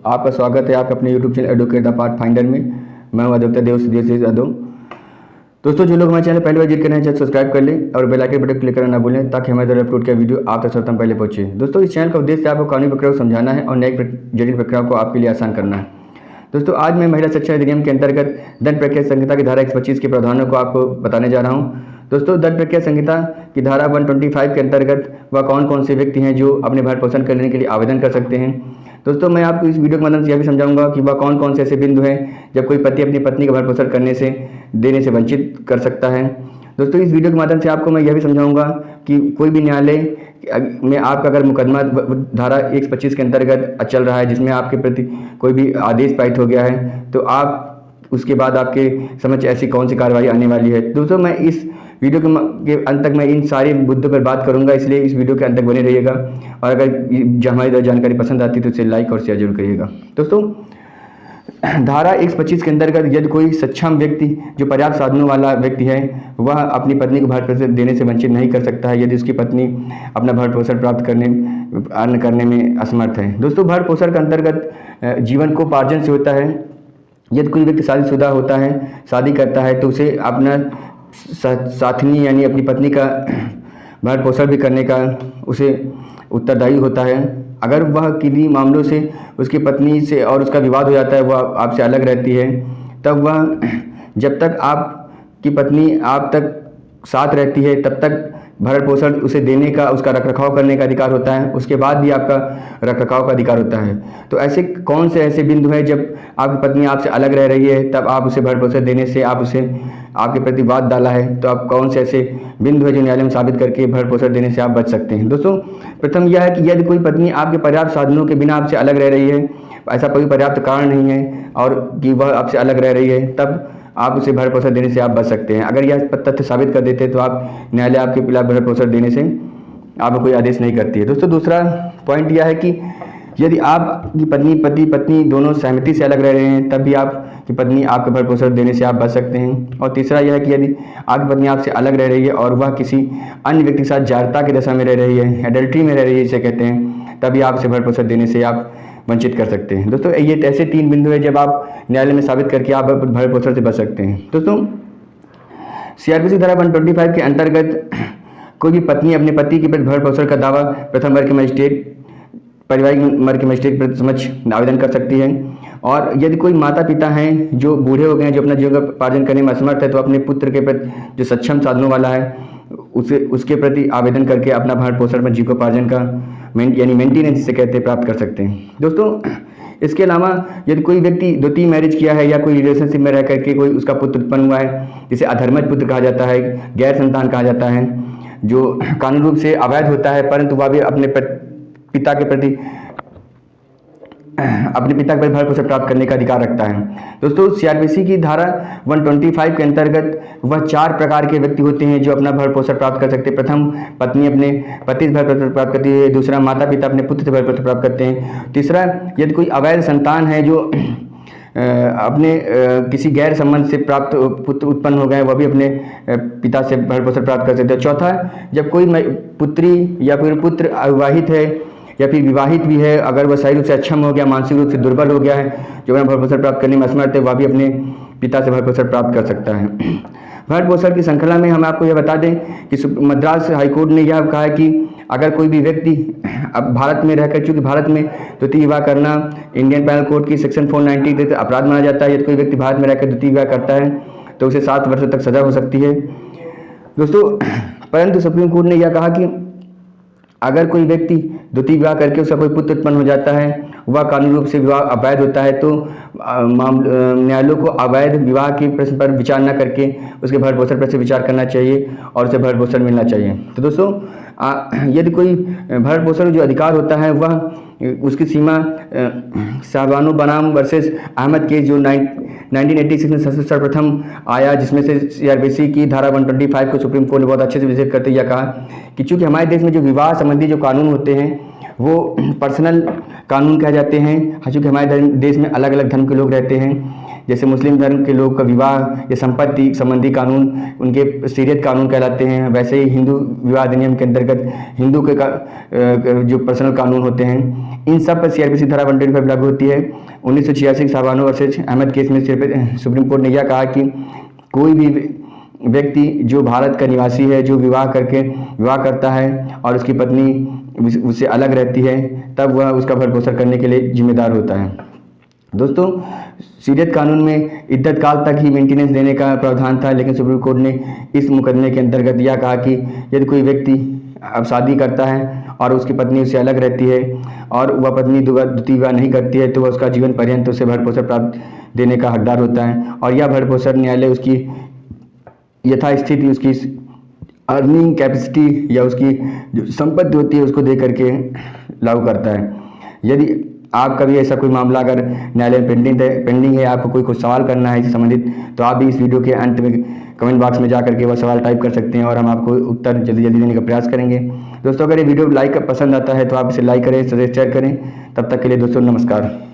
आपका स्वागत है आपके अपने YouTube channel advocate the path finder में। मैं हूं अधिवक्ता देव यादव। दोस्तों, जो लोग हमारे चैनल पहली बार विजिट कर रहे हैं चैनल सब्सक्राइब कर लें और बेल आइकन बटन क्लिक करना ना भूलें ताकि हमारे द्वारा अपलोड किया वीडियो आप तक सर्वप्रथम पहले पहुंचे। दोस्तों, इस चैनल का उद्देश्य आपको कानूनी प्रक्रिया को समझाना है और नई जटिल प्रक्रियाओं को आपके लिए आसान करना है। दोस्तों, आज मैं महिला शिक्षा अधिनियम के अंतर्गत दंड प्रक्रिया संहिता की धारा 125 के प्रावधानों को आपको बताने जा रहा हूँ। दोस्तों, दंड प्रक्रिया संहिता की धारा 125 के अंतर्गत वह कौन कौन से व्यक्ति हैं जो अपने भरण पोषण करने के लिए आवेदन कर सकते हैं। दोस्तों, मैं आपको इस वीडियो के माध्यम से यह भी समझाऊंगा कि वह कौन कौन से ऐसे बिंदु हैं जब कोई पति अपनी पत्नी का भरण पोषण देने से वंचित कर सकता है। दोस्तों, इस वीडियो के माध्यम से आपको मैं यह भी समझाऊंगा कि कोई भी न्यायालय में आपका अगर मुकदमा धारा 125 के अंतर्गत चल रहा है जिसमें आपके प्रति कोई भी आदेश पारित हो गया है तो आप उसके बाद आपके समझ ऐसी कौन सी कार्रवाई आने वाली है। दोस्तों, मैं इस वीडियो के अंत तक मैं इन सारे मुद्दों पर बात करूंगा, इसलिए इस वीडियो के अंत तक बने रहिएगा और अगर हमारी जानकारी पसंद आती है तो इसे लाइक और शेयर जरूर करिएगा। दोस्तों, धारा 125 के अंतर्गत यदि कोई सक्षम व्यक्ति जो पर्याप्त साधनों वाला व्यक्ति है वह अपनी पत्नी को भरण पोषण देने से वंचित नहीं कर सकता है यदि उसकी पत्नी अपना भरण पोषण प्राप्त करने में असमर्थ है। दोस्तों, भरण पोषण के अंतर्गत जीवन को उपार्जन से होता है। यदि कोई व्यक्ति शादीशुदा होता है, शादी करता है तो उसे अपना साथनी यानी अपनी पत्नी का भरण पोषण भी करने का उसे उत्तरदायी होता है। अगर वह किन्हीं मामलों से उसकी पत्नी से और उसका विवाद हो जाता है, वह आपसे अलग रहती है, तब वह जब तक आपकी पत्नी आप तक साथ रहती है तब तक भरण पोषण उसे देने का, उसका रखरखाव करने का अधिकार होता है। उसके बाद भी आपका रखरखाव का अधिकार होता है। तो ऐसे कौन से ऐसे बिंदु हैं जब आपकी पत्नी आपसे अलग रह रही है तब आप उसे भरण पोषण देने से आप उसे आपके प्रति वाद डाला है, तो आप कौन से ऐसे बिंदु है जो न्यायालय में साबित करके भरण पोषण देने से आप बच सकते हैं। दोस्तों, प्रथम यह है कि यदि कोई पत्नी आपके पर्याप्त साधनों के बिना आपसे अलग रह रही है, ऐसा कोई पर्याप्त कारण नहीं है और कि वह आपसे अलग रह रही है, तब आप उसे भरण पोषण देने से आप बच सकते हैं। अगर यह तथ्य साबित कर देते हैं तो आप न्यायालय आपके खिलाफ भरण पोषण देने से आपको कोई आदेश नहीं करती है। दोस्तों, दूसरा पॉइंट यह है कि यदि आपकी पत्नी दोनों सहमति से अलग रह रहे हैं तब भी आपकी पत्नी आपके भरण पोषण देने से आप बच सकते हैं। और तीसरा यह है कि यदि आपकी पत्नी आपसे अलग रह रही है और वह किसी अन्य व्यक्ति के साथ जारता की दशा में रह रही है, एडल्ट्री में रह रही है जिसे कहते हैं, तभी आप उसे भरण पोषण देने से आप वंचित कर सकते हैं। दोस्तों, ये ऐसे 3 बिंदु हैं जब आप न्यायालय में साबित करके आप भरण पोषण से बच सकते हैं। दोस्तों, CRPC धारा 125 के अंतर्गत कोई भी पत्नी अपने पति के प्रति भरण पोषण का दावा प्रथम वर्ग के मजिस्ट्रेट, पारिवारिक वर्ग के मजिस्ट्रेट के समक्ष आवेदन कर सकती है। और यदि कोई माता पिता हैं जो बूढ़े हो गए हैं, जो अपना जीविकोपार्जन करने में असमर्थ है, तो अपने पुत्र के प्रति जो सक्षम साधनों वाला है उसके प्रति आवेदन करके अपना भरण पोषण में जीविकोपार्जन का यानी मेंटेनेंस जिसे कहते हैं प्राप्त कर सकते हैं। दोस्तों, इसके अलावा यदि कोई व्यक्ति द्वितीय मैरिज किया है या कोई रिलेशनशिप में रह करके कोई उसका पुत्र उत्पन्न हुआ है, जिसे अधर्मज पुत्र कहा जाता है, गैर संतान कहा जाता है, जो कानूनी रूप से अवैध होता है परंतु वह भी अपने पिता के प्रति भरण पोषण प्राप्त करने का अधिकार रखता है। दोस्तों, CRPC की धारा 125 के अंतर्गत वह 4 प्रकार के व्यक्ति होते हैं जो अपना भरण पोषण प्राप्त कर सकते हैं। प्रथम, पत्नी अपने पति से भरण पोषण प्राप्त करती है। दूसरा, माता पिता अपने पुत्र से भरण पोषण प्राप्त करते हैं। तीसरा, यदि कोई अवैध संतान है जो अपने किसी गैर संबंध से प्राप्त पुत्र उत्पन्न हो गए, वह भी अपने पिता से भरण पोषण प्राप्त कर सकते हैं। चौथा, जब कोई पुत्री या फिर पुत्र अविवाहित है या फिर विवाहित भी है, अगर वह शारीरिक रूप से अक्षम हो गया, मानसिक रूप से दुर्बल हो गया है, जो अपना भरण पोषण प्राप्त करने में असमर्थ है, वह भी अपने पिता से भरण पोषण प्राप्त कर सकता है। भरण पोषण की श्रृंखला में हम आपको यह बता दें कि मद्रास हाईकोर्ट ने यह कहा है कि अगर कोई भी व्यक्ति अब भारत में रहकर, चूँकि भारत में द्वितीय विवाह करना इंडियन पैनल कोड की सेक्शन 490 के तहत अपराध माना जाता है। यदि कोई व्यक्ति भारत में रहकर द्वितीय विवाह करता है तो उसे 7 वर्षों तक सजा हो सकती है। दोस्तों, परंतु सुप्रीम कोर्ट ने यह कहा कि अगर कोई व्यक्ति द्वितीय विवाह करके उसका कोई पुत्र उत्पन्न हो जाता है, वह कानूनी रूप से विवाह अवैध होता है, तो न्यायालयों को अवैध विवाह के प्रश्न पर विचार न करके उसके भरण पोषण पर से विचार करना चाहिए और उसे भरण पोषण मिलना चाहिए। तो दोस्तों, यदि कोई भरण पोषण जो अधिकार होता है वह उसकी सीमा शाहबानो बनाम वर्सेस अहमद केस जो 1986 में सर्वप्रथम आया, जिसमें से CRPC की धारा 125 को सुप्रीम कोर्ट ने बहुत अच्छे से विशेष करते हुए कहा कि चूँकि हमारे देश में जो विवाह संबंधी जो कानून होते हैं वो पर्सनल कानून कहे जाते हैं। चूँकि हमारे देश में अलग अलग धर्म के लोग रहते हैं, जैसे मुस्लिम धर्म के लोग का विवाह या संपत्ति संबंधी कानून उनके शरीयत कानून कहलाते हैं, वैसे ही हिंदू विवाह अधिनियम के अंतर्गत हिंदू के जो पर्सनल कानून होते हैं, इन सब पर CRPC धारा 125 लागू होती है। 1986 शाबानो वर्सेज अहमद केस में सुप्रीम कोर्ट ने यह कहा कि कोई भी व्यक्ति जो भारत का निवासी है, जो विवाह करता है और उसकी पत्नी उससे अलग रहती है, तब वह उसका भरण पोषण करने के लिए जिम्मेदार होता है। दोस्तों, शरीयत कानून में इद्दत काल तक ही मेंटेनेंस देने का प्रावधान था, लेकिन सुप्रीम कोर्ट ने इस मुकदमे के अंतर्गत यह कहा कि यदि कोई व्यक्ति अब शादी करता है और उसकी पत्नी उससे अलग रहती है और वह पत्नी द्वितीय विवाह नहीं करती है, तो वह उसका जीवन पर्यंत उसे भरण पोषण प्राप्त देने का हकदार होता है। और यह भरण पोषण न्यायालय उसकी यथास्थिति, उसकी अर्निंग कैपेसिटी या उसकी जो संपत्ति होती है उसको दे करके लागू करता है। यदि आपका भी ऐसा कोई मामला अगर न्यायालय में पेंडिंग है, आपको कोई कुछ सवाल करना है इससे संबंधित, तो आप भी इस वीडियो के अंत में कमेंट बॉक्स में जा करके वह सवाल टाइप कर सकते हैं और हम आपको उत्तर जल्दी जल्दी देने का प्रयास करेंगे। दोस्तों, अगर ये वीडियो पसंद आता है तो आप इसे लाइक करें, शेयर करें। तब तक के लिए दोस्तों नमस्कार।